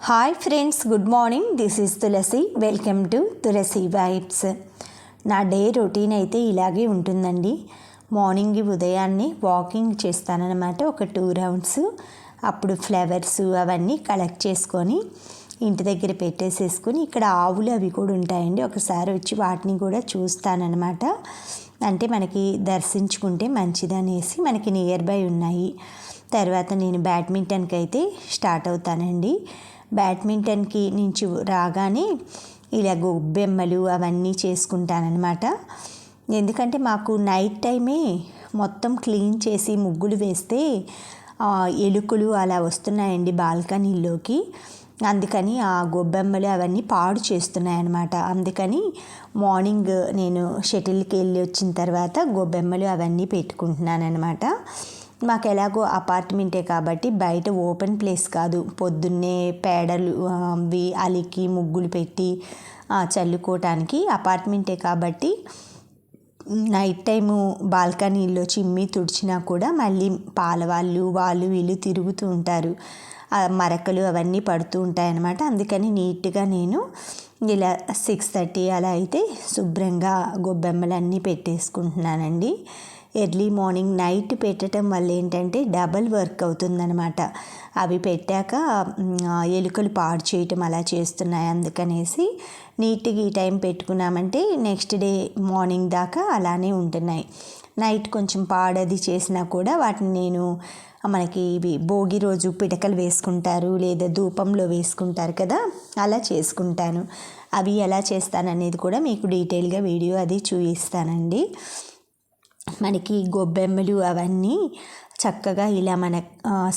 Hi friends, good morning. This is Tulasi. Welcome to Tulasi vibes. నా day routine అయితే ఇలాగే ఉంటుందండి. మార్నింగ్ ఉదయాన్నే వాకింగ్ చేస్తానన్నమాట, ఒక 2 రౌండ్స్. అప్పుడు ఫ్లవర్స్ అవన్నీ కలెక్ట్ చేసుకొని ఇంటి దగ్గర పెట్టేసేసుకొని, ఇక్కడ ఆవులు అవి కూడా ఉంటాయండి, ఒకసారి వచ్చి వాటిని కూడా చూస్తానన్నమాట. అంటే మనకి దర్శించుకుంటే మంచిదనేసి మనకి నియర్ బై ఉన్నాయి. తర్వాత నేను బ్యాడ్మింటన్కి అయితే స్టార్ట్ అవుతానండి. బ్యాడ్మింటన్కి నుంచి రాగానే ఇలా గొబ్బెమ్మలు అవన్నీ చేసుకుంటానన్నమాట. ఎందుకంటే మాకు నైట్ టైమే మొత్తం క్లీన్ చేసి ముగ్గులు వేస్తే ఎలుకలు అలా వస్తున్నాయండి బాల్కనీలోకి. అందుకని ఆ గొబ్బెమ్మలు అవన్నీ పాడు చేస్తున్నాయి అన్నమాట. అందుకని మార్నింగ్ నేను షటిల్కి వెళ్ళి వచ్చిన తర్వాత గొబ్బెమ్మలు అవన్నీ పెట్టుకుంటున్నాను అనమాట. మాకు ఎలాగో అపార్ట్మెంటే కాబట్టి బయట ఓపెన్ ప్లేస్ కాదు. పొద్దున్నే పేడలు అవి అలికి ముగ్గులు పెట్టి చల్లుకోవటానికి అపార్ట్మెంటే కాబట్టి నైట్ టైము బాల్కనీలో చిమ్మి తుడిచినా కూడా మళ్ళీ వాళ్ళు వీళ్ళు తిరుగుతూ ఉంటారు, మరకలు అవన్నీ పడుతూ ఉంటాయన్నమాట. అందుకని నీట్గా నేను ఇలా 6:30 అలా అయితే శుభ్రంగా గొబ్బెమ్మలన్నీ పెట్టేసుకుంటున్నానండి. ఎర్లీ మార్నింగ్ నైట్ పెట్టడం వల్ల ఏంటంటే డబల్ వర్క్ అవుతుందన్నమాట. అవి పెట్టాక ఎలుకలు పాడు చేయటం అలా చేస్తున్నాయి. అందుకనేసి నీట్గా ఈ టైం పెట్టుకున్నామంటే నెక్స్ట్ డే మార్నింగ్ దాకా అలానే ఉంటున్నాయి. నైట్ కొంచెం పాడది చేసినా కూడా వాటిని నేను మనకి ఇవి భోగి రోజు పిడకలు వేసుకుంటారు, లేదా ధూపంలో వేసుకుంటారు కదా, అలా చేసుకుంటాను. అవి ఎలా చేస్తాననేది కూడా మీకు డీటెయిల్గా వీడియో అది చూపిస్తానండి. మనకి గొబ్బెమ్మలు అవన్నీ చక్కగా ఇలా మన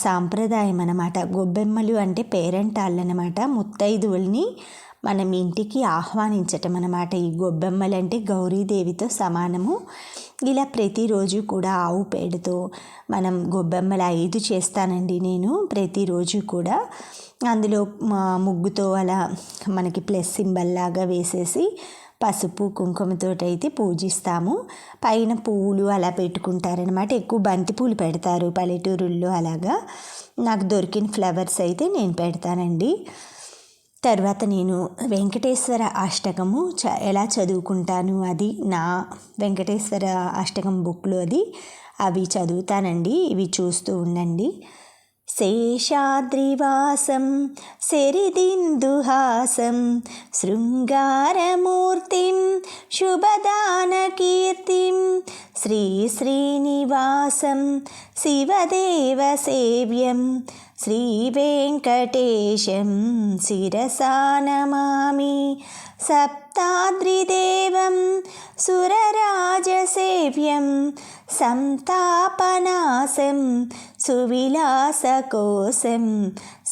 సాంప్రదాయం అన్నమాట. గొబ్బెమ్మలు అంటే పేరెంటాళ్ళు అన్నమాట, ముత్తైదువుల్ని మనం ఇంటికి ఆహ్వానించటం అన్నమాట. ఈ గొబ్బెమ్మలు అంటే గౌరీదేవితో సమానము. ఇలా ప్రతిరోజు కూడా ఆవు పేడతో మనం గొబ్బెమ్మలు 5 చేస్తానండి నేను ప్రతిరోజు కూడా. అందులో ముగ్గుతో అలా మనకి ప్లస్ సింబల్ లాగా వేసేసి పసుపు కుంకుమతోటి అయితే పూజిస్తాము. పైన పువ్వులు అలా పెట్టుకుంటారనమాట. ఎక్కువ బంతి పూలు పెడతారు పల్లెటూరుల్లో. అలాగా నాకు దొరికిన ఫ్లవర్స్ అయితే నేను పెడతానండి. తర్వాత నేను వెంకటేశ్వర అష్టకము ఎలా చదువుకుంటాను, అది నా వెంకటేశ్వర అష్టకం బుక్లో అవి చదువుతానండి. ఇవి చూస్తూ ఉండండి. శేషాద్రివాసం శరిదిందుహాసం శృంగారమూర్తిం శుభదానకీర్తిం శ్రీనివాసం శివదేవ సేవ్యం శ్రీవేంకటేశం శిరసా నమామి. సప్తాద్రిదేవం సురరాజసేవ్యం సంతాపనాశం సువిలాసకోశం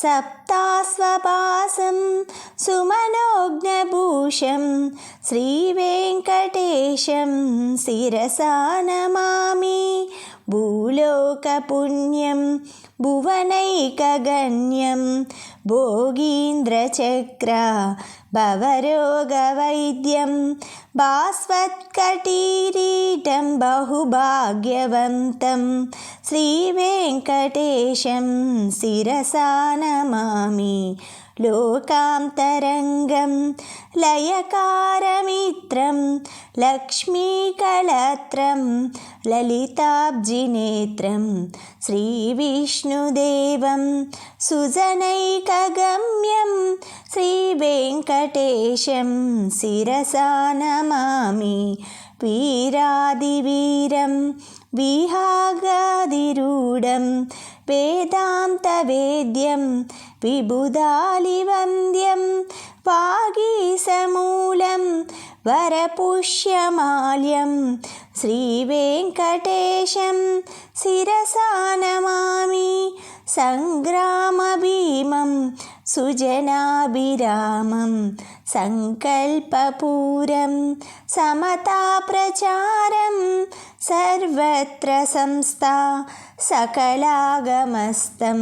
సప్తాస్వపాసం సుమనోజ్ఞభూషం శ్రీవేంకటేశం శిరసా నమామి. భూలోకపుణ్యం భువనైకగణ్యం భోగీంద్రచక్ర భవరోగవైద్యం భాస్వత్కటీరీటం బహుభాగ్యవంతం శ్రీవేంకటేశం శిరసా నమామి. లోకాంతరంగం లయకారమిత్రం లక్ష్మీకళత్రం లలితాబ్జినేత్రం శ్రీవిష్ణుదేవం సుజనైకగమ్యం శ్రీవేంకటేశం శిరసా నమామి. వీరాదివీరం విహాగాదిరూఢం వేదాంతవేద్యం విబుధాలివంద్యం వాగీశమూలం వరపుష్యమాల్యం శ్రీవేంకటేశం శిరసా నమామి. సంగ్రామభీమం సుజనాభిరామం సంకల్పపూరం సమతాప్రచారం సర్వత్ర సంస్థా సకలాగమస్తం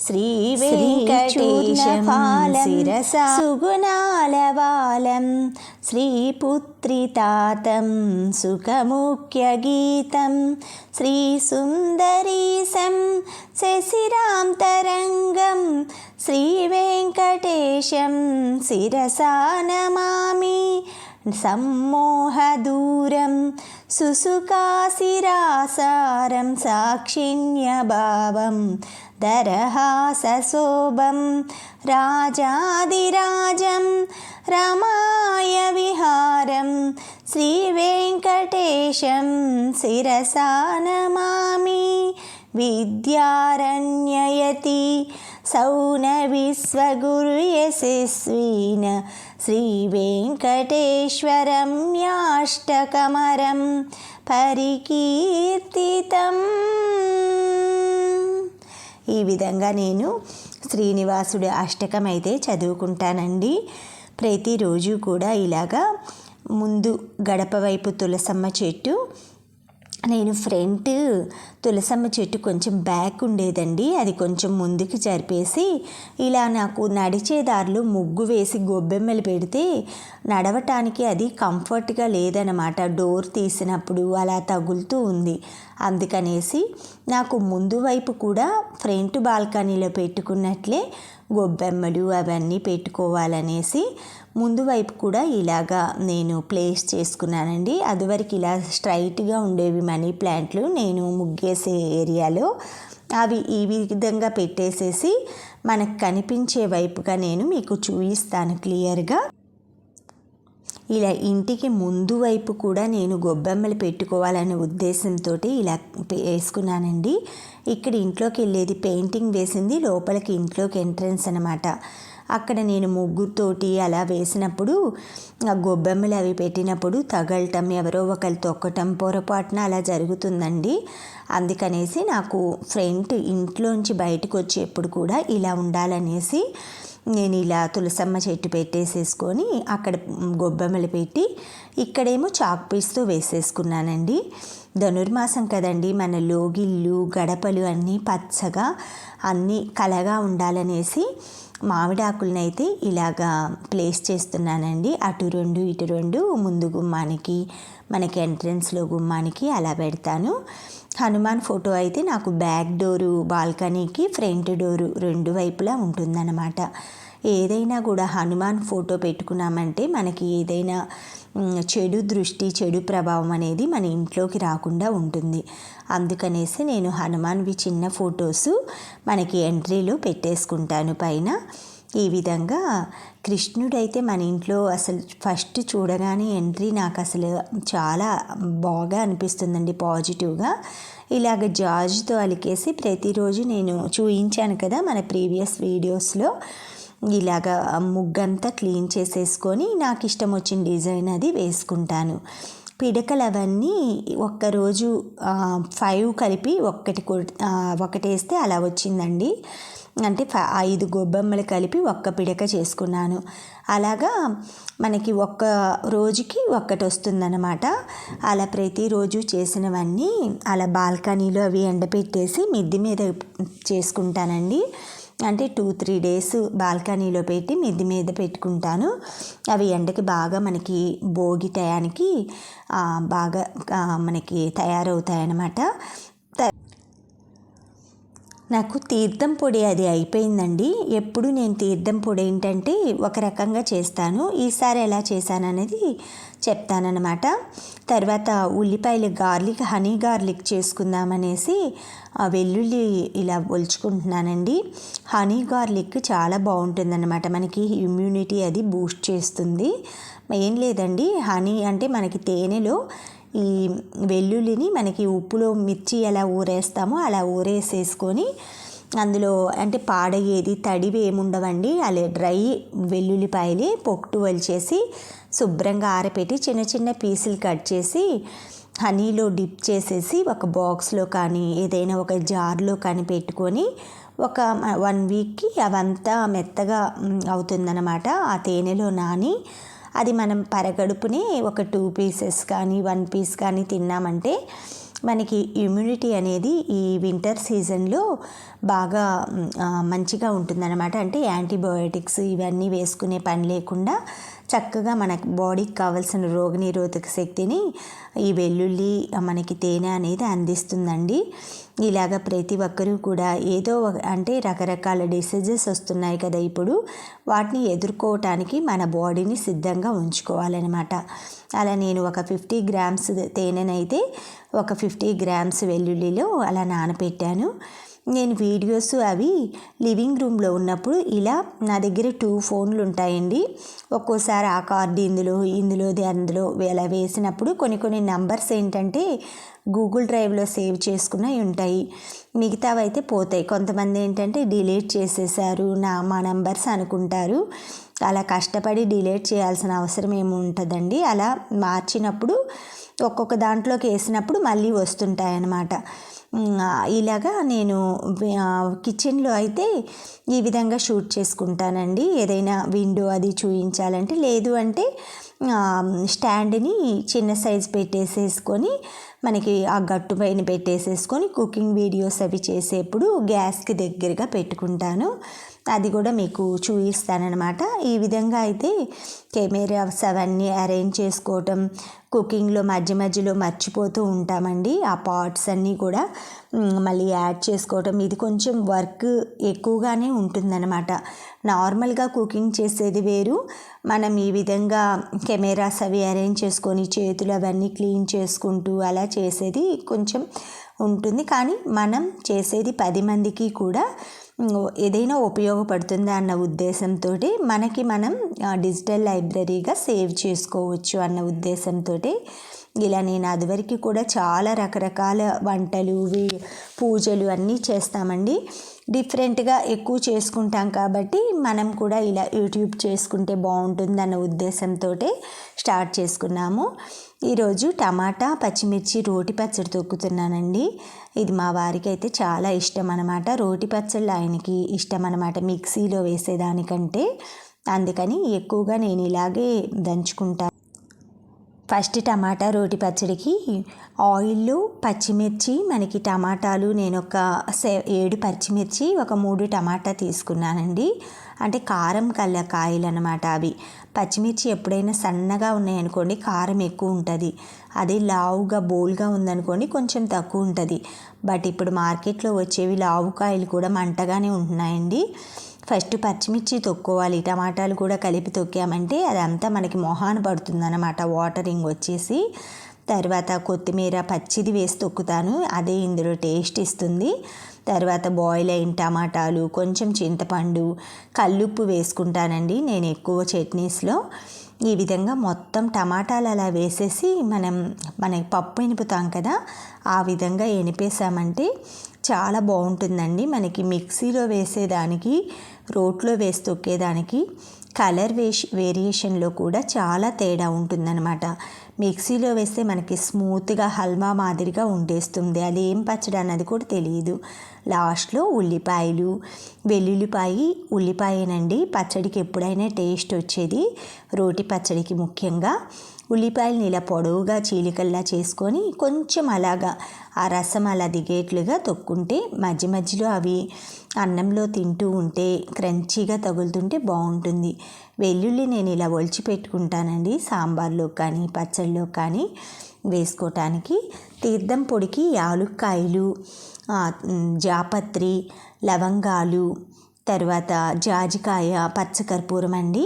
శ్రీవేంకటేశం శిరసా సుగుణాలవాలం శ్రీపుత్రితాతం సుఖముఖ్యగీతం శ్రీసుందరీశం శశిరాం తరంగం శ్రీవేంకటేశం వెంకటేశం శిరసా నమామి సమ్మోహదూరం సుసుకాశిరాసారం సాక్షిణ్యభావం దరహాసశోభం రాజాదిరాజం రమాయ విహారం శ్రీవేంకటేశం శిరసా నమామి విద్యారణ్యయతి సౌన విశ్వగురు యశస్వీన శ్రీవేంకటేశ్వరం యాష్టకమరం పరికీర్తితం. ఈ విధంగా నేను శ్రీనివాసుడి అష్టకం అయితే చదువుకుంటానండి. ప్రతిరోజు కూడా ఇలాగా ముందు గడప వైపు తులసమ్మ చెట్టు, నేను ఫ్రంట్ తులసమ్మ చెట్టు కొంచెం బ్యాక్ ఉండేదండి, అది కొంచెం ముందుకు జరిపేసి ఇలా నాకు నడిచే దారిలో ముగ్గు వేసి గొబ్బెమ్మలు పెడితే నడవటానికి అది కంఫర్ట్గా లేదనమాట. డోర్ తీసినప్పుడు అలా తగులుతూ ఉంది. అందుకనేసి నాకు ముందు వైపు కూడా ఫ్రంట్ బాల్కనీలో పెట్టుకున్నట్లే గొబ్బెమ్మలు అవన్నీ పెట్టుకోవాలనేసి ముందు వైపు కూడా ఇలాగా నేను ప్లేస్ చేసుకున్నానండి. అదివరకు ఇలా స్ట్రైట్గా ఉండేవి మనీ ప్లాంట్లు నేను ముగ్గేసే ఏరియాలో, అవి ఈ విధంగా పెట్టేసేసి మనకు కనిపించే వైపుగా నేను మీకు చూపిస్తాను క్లియర్గా. ఇలా ఇంటికి ముందు వైపు కూడా నేను గొబ్బెమ్మలు పెట్టుకోవాలనే ఉద్దేశంతో ఇలా వేసుకున్నానండి. ఇక్కడ ఇంట్లోకి వెళ్ళేది పెయింటింగ్ వేసింది, లోపలికి ఇంట్లోకి ఎంట్రన్స్ అనమాట. అక్కడ నేను ముగ్గుతోటి అలా వేసినప్పుడు ఆ గొబ్బెమ్మలు అవి పెట్టినప్పుడు తగలటం, ఎవరో ఒకరు తొక్కటం పొరపాటున అలా జరుగుతుందండి. అందుకనేసి నాకు ఫ్రంట్ ఇంట్లోంచి బయటకు వచ్చేప్పుడు కూడా ఇలా ఉండాలనేసి నేను ఇలా తులసమ్మ చెట్టు పెట్టేసేసుకొని అక్కడ గొబ్బెమ్మలు పెట్టి ఇక్కడేమో చాక్ పీస్తో వేసేసుకున్నానండి. ధనుర్మాసం కదండి, మన లోగిళ్ళు గడపలు అన్నీ పచ్చగా అన్నీ కలగా ఉండాలనేసి మామిడాకులనైతే ఇలాగా ప్లేస్ చేస్తున్నానండి. అటు రెండు ఇటు రెండు, ముందు గుమ్మానికి మనకి ఎంట్రన్స్లో గుమ్మానికి అలా పెడతాను. హనుమాన్ ఫోటో అయితే నాకు బ్యాక్ డోరు బాల్కనీకి ఫ్రంట్ డోరు రెండు వైపులా ఉంటుందన్నమాట. ఏదైనా కూడా హనుమాన్ ఫోటో పెట్టుకున్నామంటే మనకి ఏదైనా చెడు దృష్టి చెడు ప్రభావం అనేది మన ఇంట్లోకి రాకుండా ఉంటుంది. అందుకనేసి నేను హనుమాన్వి చిన్న ఫొటోస్ మనకి ఎంట్రీలో పెట్టేసుకుంటాను పైన. ఈ విధంగా కృష్ణుడైతే మన ఇంట్లో అసలు ఫస్ట్ చూడగానే ఎంట్రీ నాకు అసలు చాలా బాగా అనిపిస్తుందండి, పాజిటివ్గా. ఇలాగ జాజ్తో అలికేసి ప్రతిరోజు నేను చూయించాను కదా మన ప్రీవియస్ వీడియోస్లో, ఇలాగా ముగ్గంతా క్లీన్ చేసేసుకొని నాకు ఇష్టం వచ్చిన డిజైన్ అది వేసుకుంటాను. పిడకలు అవన్నీ ఒక్కరోజు 5 కలిపి ఒకటేస్తే అలా వచ్చిందండి. అంటే 5 గొబ్బెమ్మలు కలిపి ఒక్క పిడక చేసుకున్నాను. అలాగా మనకి ఒక్క రోజుకి ఒక్కటి వస్తుందన్నమాట. అలా ప్రతిరోజు చేసినవన్నీ అలా బాల్కనీలో అవి ఎండపెట్టేసి మిద్ది మీద చేసుకుంటానండి. అంటే 2-3 డేస్ బాల్కనీలో పెట్టి మిద్ది మీద పెట్టుకుంటాను. అవి ఎండకి బాగా మనకి భోగి టయానికి బాగా మనకి తయారవుతాయన్నమాట. నాకు తీర్థం పొడి అది అయిపోయిందండి. ఎప్పుడు నేను తీర్థం పొడి ఏంటంటే ఒక రకంగా చేస్తాను, ఈసారి ఎలా చేశాను అనేది చెప్తానన్నమాట. తర్వాత ఉల్లిపాయలు హనీ గార్లిక్ చేసుకుందామనేసి వెల్లుల్లి ఇలా ఒలుచుకుంటున్నానండి. హనీ గార్లిక్ చాలా బాగుంటుందన్నమాట, మనకి ఇమ్యూనిటీ అది బూస్ట్ చేస్తుంది. ఏం లేదండి, హనీ అంటే మనకి తేనెలో ఈ వెల్లుల్లిని మనకి ఉప్పులో మిర్చి ఎలా ఊరేస్తామో అలా ఊరేసేసుకొని అందులో అంటే పాడయ్యేది తడివి ఏముండవండి, అలా డ్రై వెల్లుల్లిపాయలు పొట్టు వలిచేసి శుభ్రంగా ఆరపెట్టి చిన్న చిన్న పీసులు కట్ చేసి హనీలో డిప్ చేసేసి ఒక బాక్స్లో కానీ ఏదైనా ఒక జార్లో కానీ పెట్టుకొని ఒక 1 వీక్కి అవంతా మెత్తగా అవుతుందన్నమాట. ఆ తేనెలో నాని అది మనం పరగడుపుని ఒక 2 పీసెస్ కానీ 1 పీస్ కానీ తిన్నామంటే మనకి ఇమ్యూనిటీ అనేది ఈ వింటర్ సీజన్లో బాగా మంచిగా ఉంటుందన్నమాట. అంటే యాంటీబయోటిక్స్ ఇవన్నీ వేసుకునే పని లేకుండా చక్కగా మనకు బాడీకి కావాల్సిన రోగనిరోధక శక్తిని ఈ వెల్లుల్లి మనకి తేనె అనేది అందిస్తుందండి. ఇలాగ ప్రతి ఒక్కరూ కూడా ఏదో అంటే రకరకాల డిసీజెస్ వస్తున్నాయి కదా ఇప్పుడు, వాటిని ఎదుర్కోవటానికి మన బాడీని సిద్ధంగా ఉంచుకోవాలన్నమాట. అలా నేను ఒక 50 గ్రామ్స్ తేనెనైతే ఒక 50 గ్రామ్స్ వెల్లుల్లిలో అలా నానబెట్టాను. నేను వీడియోస్ అవి లివింగ్ రూమ్లో ఉన్నప్పుడు ఇలా నా దగ్గర 2 ఫోన్లు ఉంటాయండి. ఒక్కోసారి ఆ కార్డు ఇందులోది అందులో అలా వేసినప్పుడు కొన్ని నంబర్స్ ఏంటంటే గూగుల్ డ్రైవ్లో సేవ్ చేసుకున్నవి ఉంటాయి, మిగతావైతే పోతాయి. కొంతమంది ఏంటంటే డిలీట్ చేసేసారు మా నంబర్స్ అనుకుంటారు. అలా కష్టపడి డిలీట్ చేయాల్సిన అవసరం ఏమి ఉంటుందండి. అలా మార్చినప్పుడు ఒక్కొక్క దాంట్లోకి వేసినప్పుడు మళ్ళీ వస్తుంటాయి అన్నమాట. ఇలాగా నేను కిచెన్లో అయితే ఈ విధంగా షూట్ చేసుకుంటానండి. ఏదైనా విండో అది చూపించాలంటే, లేదు అంటే స్టాండ్ని చిన్న సైజ్ పెట్టేసేసుకొని మనకి ఆ గట్టు పైన పెట్టేసేసుకొని కుకింగ్ వీడియోస్ అవి చేసేప్పుడు గ్యాస్కి దగ్గరగా పెట్టుకుంటాను. అది కూడా మీకు చూపిస్తానన్నమాట. ఈ విధంగా అయితే కెమెరాస్ అవన్నీ అరేంజ్ చేసుకోవటం, కుకింగ్లో మధ్యలో మర్చిపోతూ ఉంటామండి. ఆ పార్ట్స్ అన్నీ కూడా మళ్ళీ యాడ్ చేసుకోవటం, ఇది కొంచెం వర్క్ ఎక్కువగానే ఉంటుందన్నమాట. నార్మల్గా కుకింగ్ చేసేది వేరు, మనం ఈ విధంగా కెమెరాస్ అవి అరేంజ్ చేసుకొని చేతులు అవన్నీ క్లీన్ చేసుకుంటూ అలా చేసేది కొంచెం ఉంటుంది. కానీ మనం చేసేది 10 మందికి కూడా ఏదైనా ఉపయోగపడుతుందా అన్న ఉద్దేశంతో మనకి మనం డిజిటల్ లైబ్రరీగా సేవ్ చేసుకోవచ్చు అన్న ఉద్దేశంతో ఇలా నేను అదివరకు కూడా చాలా రకరకాల వంటలు పూజలు అన్నీ చేస్తామండి. డిఫరెంట్గా ఎక్కువ చేసుకుంటాం కాబట్టి మనం కూడా ఇలా యూట్యూబ్ చేసుకుంటే బాగుంటుందన్న ఉద్దేశంతో స్టార్ట్ చేసుకున్నాము. ఈరోజు టమాటా పచ్చిమిర్చి రోటి పచ్చడి తొక్కుతున్నానండి. ఇది మా వారికి అయితే చాలా ఇష్టం అన్నమాట. రోటి పచ్చళ్ళు ఆయనకి ఇష్టం అన్నమాట, మిక్సీలో వేసేదానికంటే. అందుకని ఎక్కువగా నేను ఇలాగే దంచుకుంటాను. ఫస్ట్ టమాటా రోటి పచ్చడికి ఆయిల్, పచ్చిమిర్చి, మనకి టమాటాలు నేను ఒక 7 పచ్చిమిర్చి, ఒక 3 టమాటా తీసుకున్నానండి. అంటే కారం కల్ల కాయలు అన్నమాట అవి. పచ్చిమిర్చి ఎప్పుడైనా సన్నగా ఉన్నాయనుకోండి కారం ఎక్కువ ఉంటుంది, అది లావుగా బోల్గా ఉందనుకోండి కొంచెం తక్కువ ఉంటుంది. బట్ ఇప్పుడు మార్కెట్లో వచ్చేవి లావు కాయలు కూడా మంటగానే ఉంటున్నాయండి. ఫస్ట్ పచ్చిమిర్చి తొక్కోవాలి, టమాటాలు కూడా కలిపి తొక్కామంటే అదంతా మనకి మొహాన పడుతుందన్నమాట, వాటరింగ్ వచ్చేసి. తర్వాత కొత్తిమీర పచ్చిది వేసి తొక్కుతాను, అదే ఇందులో టేస్ట్ ఇస్తుంది. తర్వాత బాయిల్ అయిన టమాటాలు, కొంచెం చింతపండు, కల్లుప్పు వేసుకుంటానండి నేను ఎక్కువ చట్నీస్లో. ఈ విధంగా మొత్తం టమాటాలు అలా వేసేసి మనకి పప్పు ఎనుపుతాం కదా, ఆ విధంగా ఎనిపేసామంటే చాలా బాగుంటుందండి. మనకి మిక్సీలో వేసేదానికి రోట్లో వేసి తొక్కేదానికి కలర్ వేరియేషన్లో కూడా చాలా తేడా ఉంటుందన్నమాట. మిక్సీలో వేస్తే మనకి స్మూత్గా హల్వా మాదిరిగా ఉండేస్తుంది, అది ఏం పచ్చడి అన్నది కూడా తెలియదు. లాస్ట్లో ఉల్లిపాయలు, ఉల్లిపాయనండి పచ్చడికి ఎప్పుడైనా టేస్ట్ వచ్చేది, రోటి పచ్చడికి ముఖ్యంగా. ఉల్లిపాయలని ఇలా పొడవుగా చీలికల్లా చేసుకొని కొంచెం అలాగా ఆ రసం అలా దిగేట్లుగా తొక్కుంటే మధ్యలో అవి అన్నంలో తింటూ ఉంటే క్రంచీగా తగులుతుంటే బాగుంటుంది. వెల్లుల్లి నేను ఇలా ఒలిచి పెట్టుకుంటానండి, సాంబార్లో కానీ పచ్చళ్ళలో కానీ వేసుకోవటానికి. తీర్థం పొడికి యాలుక్కాయలు, జాపత్రి, లవంగాలు, తర్వాత జాజికాయ, పచ్చకర్పూరం అండి.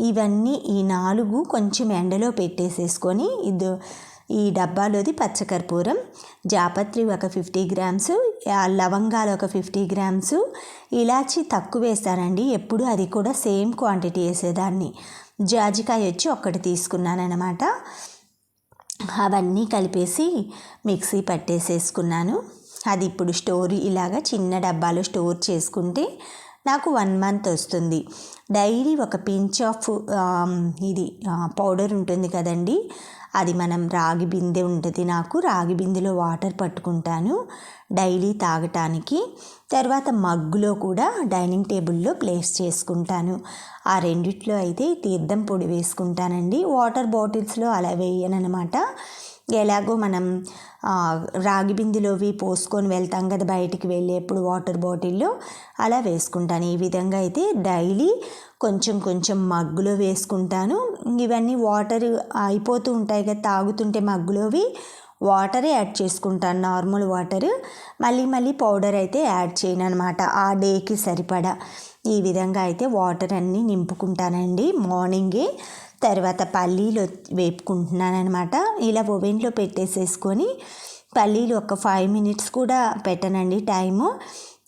ఇవన్నీ ఈ 4 కొంచెం ఎండలో పెట్టేసేసుకొని ఈ డబ్బాలోది పచ్చకర్పూరం, జాపత్రి ఒక 50 గ్రామ్స్, లవంగాలు ఒక 50 గ్రామ్స్, ఇలాచి తక్కువ వేస్తానండి ఎప్పుడు, అది కూడా సేమ్ క్వాంటిటీ వేసేదాన్ని. జాజికాయ వచ్చి 1 తీసుకున్నాను అన్నమాట. అవన్నీ కలిపేసి మిక్సీ పట్టేసేసుకున్నాను. అది ఇప్పుడు ఇలాగా చిన్న డబ్బాలో స్టోర్ చేసుకుంటే నాకు 1 మంత్ వస్తుంది. డైలీ ఒక పించ్ ఆఫ్ ఇది పౌడర్ ఉంటుంది కదండి, అది మనం రాగి బిందె ఉంటుంది, నాకు రాగి బిందెలో వాటర్ పట్టుకుంటాను డైలీ తాగటానికి. తర్వాత మగ్గులో కూడా డైనింగ్ టేబుల్లో ప్లేస్ చేసుకుంటాను. ఆ రెండిట్లో అయితే తీర్థం పొడి వేసుకుంటానండి, వాటర్ బాటిల్స్లో అలా వేయనమాట. ఎలాగో మనం రాగి బిందెలోవి పోసుకొని వెళ్తాం కదా బయటికి వెళ్ళేప్పుడు వాటర్ బాటిల్లో, అలా వేసుకుంటాను. ఈ విధంగా అయితే డైలీ కొంచెం కొంచెం మగ్గులో వేసుకుంటాను. ఇవన్నీ వాటర్ అయిపోతూ ఉంటాయి కదా తాగుతుంటే మగ్గులోవి, వాటరే యాడ్ చేసుకుంటాను, నార్మల్ వాటర్. మళ్ళీ పౌడర్ అయితే యాడ్ చేయను అనమాట, ఆ డేకి సరిపడా. ఈ విధంగా అయితే వాటర్ అన్నీ నింపుకుంటానండి మార్నింగే. తర్వాత పల్లీలు వేపుకుంటున్నాను అనమాట. ఇలా ఓవెన్లో పెట్టేసేసుకొని పల్లీలు ఒక 5 మినిట్స్ కూడా పెట్టనండి టైము.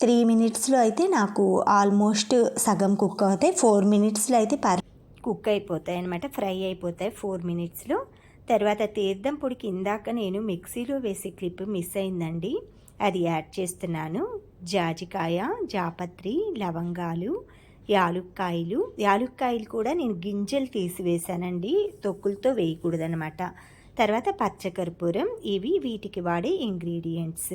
3 మినిట్స్లో అయితే నాకు ఆల్మోస్ట్ సగం కుక్ అవుతాయి. 4 మినిట్స్లో అయితే కుక్ అయిపోతాయి అనమాట, ఫ్రై అయిపోతాయి 4 మినిట్స్లో. తర్వాత తీర్థం పొడికి ఇందాక నేను మిక్సీలో వేసే క్లిప్ మిస్ అయిందండి, అది యాడ్ చేస్తున్నాను. జాజికాయ, జాపత్రి, లవంగాలు, యాలుక్కాయలు కూడా నేను గింజలు తీసివేశానండి, తొక్కులతో వేయకూడదనమాట. తర్వాత పచ్చకర్పూరం, ఇవి వీటికి వాడే ఇంగ్రీడియంట్స్.